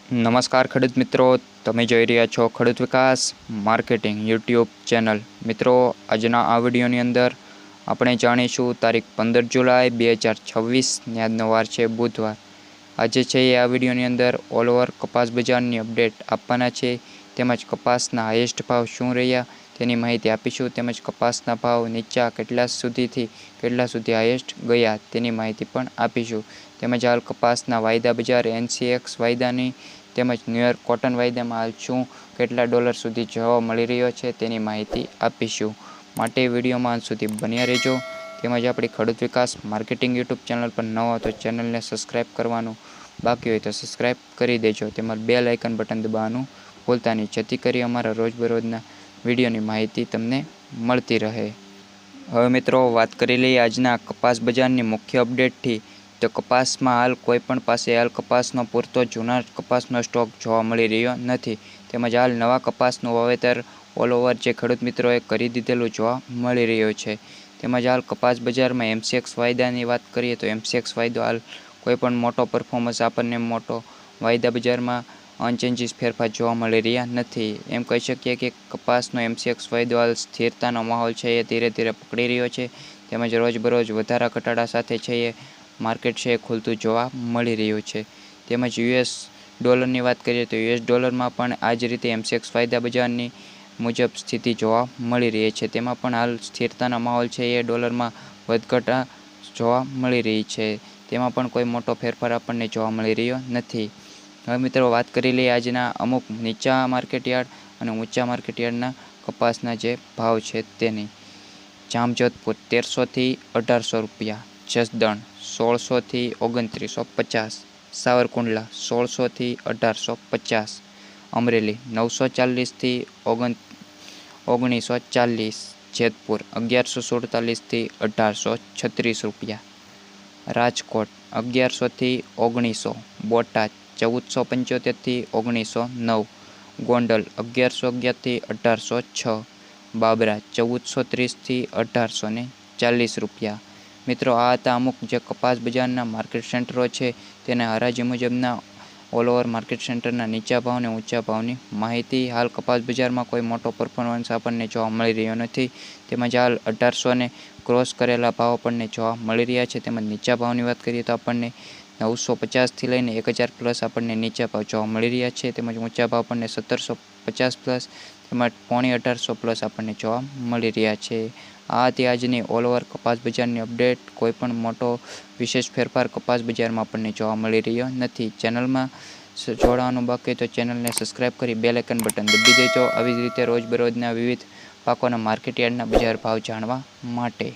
નમસ્કાર ખેડૂત મિત્રો, તમે જોઈ રહ્યા છો ખેડૂત વિકાસ માર્કેટિંગ યુટ્યુબ ચેનલ. મિત્રો, આજના આ વિડીયોની અંદર આપણે જાણીશું તારીખ 15 જુલાઈ 2026 આજનો વાર છે બુધવાર. આજે છે આ વિડીયોની અંદર ઓલ ઓવર કપાસ બજારની અપડેટ આપવાના છે, તેમજ કપાસના હાઈએસ્ટ ભાવ શું રહ્યા તેની માહિતી આપીશું, તેમજ કપાસના ભાવ નીચા કેટલા સુધી હાઈએસ્ટ ગયા તેની માહિતી પણ આપીશું, તેમજ હાલ કપાસના વાયદા બજાર NCX વાયદાની તેમજ ન્યુયોર્ક કોટન વાયદામાં હાલ શું કેટલા ડોલર સુધી જોવા મળી રહ્યો છે તેની માહિતી આપીશું. માટે વિડીયોમાં અંત સુધી બન્યા રહેજો. તેમજ આપણી ખેડૂત વિકાસ માર્કેટિંગ યુટ્યુબ ચેનલ પર ન હોય તો ચેનલને સબસ્ક્રાઈબ કરવાનું બાકી હોય તો સબસ્ક્રાઈબ કરી દેજો, તેમજ બેલ આઇકન બટન દબાવવાનું ભૂલતા નહીં, જેથી કરી અમારા રોજબરોજના વિડીયોની માહિતી તમને મળતી રહે. હવે મિત્રો, વાત કરી લઈએ આજના કપાસ બજારની મુખ્ય અપડેટથી. તો કપાસમાં હાલ કોઈપણ પાસે હાલ કપાસનો પૂરતો જૂના કપાસનો સ્ટોક જોવા મળી રહ્યો નથી, તેમજ હાલ નવા કપાસનું વાવેતર ઓલ ઓવર જે ખેડૂત મિત્રોએ કરી દીધેલું જોવા મળી રહ્યો છે. તેમજ હાલ કપાસ બજારમાં MCX વાયદાની વાત કરીએ તો MCX વાયદો હાલ કોઈપણ મોટો પરફોર્મન્સ આપણને મોટો વાયદા બજારમાં અનચેન્જીસ ફેરફાર જોવા મળી રહ્યા નથી. એમ કહી શકીએ કે કપાસનો MCX વાયદો હાલ સ્થિરતાનો માહોલ છે એ ધીરે ધીરે પકડી રહ્યો છે, તેમજ રોજબરોજ વધારા ઘટાડા સાથે છે એ માર્કેટ છે એ ખુલતું જોવા મળી રહ્યું છે. તેમજ US ડોલરની વાત કરીએ તો US ડોલરમાં પણ આ જ રીતે MCX વાયદા બજારની મુજબ સ્થિતિ જોવા મળી રહી છે. તેમાં પણ હાલ સ્થિરતાનો માહોલ છે એ ડોલરમાં વધઘટા જોવા મળી રહી છે. તેમાં પણ કોઈ મોટો ફેરફાર આપણને જોવા મળી રહ્યો નથી. હવે મિત્રો, વાત કરી લઈએ આજના અમુક નીચા માર્કેટયાર્ડ અને ઊંચા માર્કેટયાર્ડના કપાસના જે ભાવ છે તેની. જામજોધપુર 1300 થી 1800 રૂપિયા, જસદણ 1600 થી 2950, સાવરકુંડલા 1600 થી 1850, અમરેલી 940 થી 1940, જેતપુર 1147 થી 1836 રૂપિયા, રાજકોટ 1100 થી 1900, બોટાદ 1475 થી 1909, ગોંડલ 1111 થી 1806, બાબરા 1430 થી 1840 રૂપિયા. મિત્રો, આ હતા અમુક જે કપાસ બજારના માર્કેટ સેન્ટરો છે તેના હરાજી મુજબના ઓલ ઓવર માર્કેટ સેન્ટરના નીચા ભાવ અને ઊંચા ભાવની માહિતી. હાલ કપાસ બજારમાં કોઈ મોટો પરફોર્મન્સ આપણને જોવા મળી રહ્યો નથી, તેમજ હાલ 1800ને ક્રોસ કરેલા ભાવ આપણને જોવા મળી રહ્યા છે. તેમજ નીચા ભાવની વાત કરીએ તો આપણને 950થી લઈને 1000 પ્લસ આપણને નીચા ભાવ જોવા મળી રહ્યા છે, તેમજ ઊંચા ભાવ આપણને 1750 પ્લસ તેમજ 1850 પ્લસ આપણને જોવા મળી રહ્યા છે. આ હતી આજની ઓલ ઓવર કપાસ બજારની અપડેટ. કોઈ પણ મોટો વિશેષ ફેરફાર કપાસ બજારમાં આપણને જોવા મળી રહ્યો નથી. ચેનલમાં જોડાવાનું બાકી તો ચેનલને સબસ્ક્રાઈબ કરી બેલ આઇકન બટન દબાવી દેજો, આવી જ રીતે રોજબરોજના વિવિધ પાકોના માર્કેટયાર્ડના બજાર ભાવ જાણવા માટે.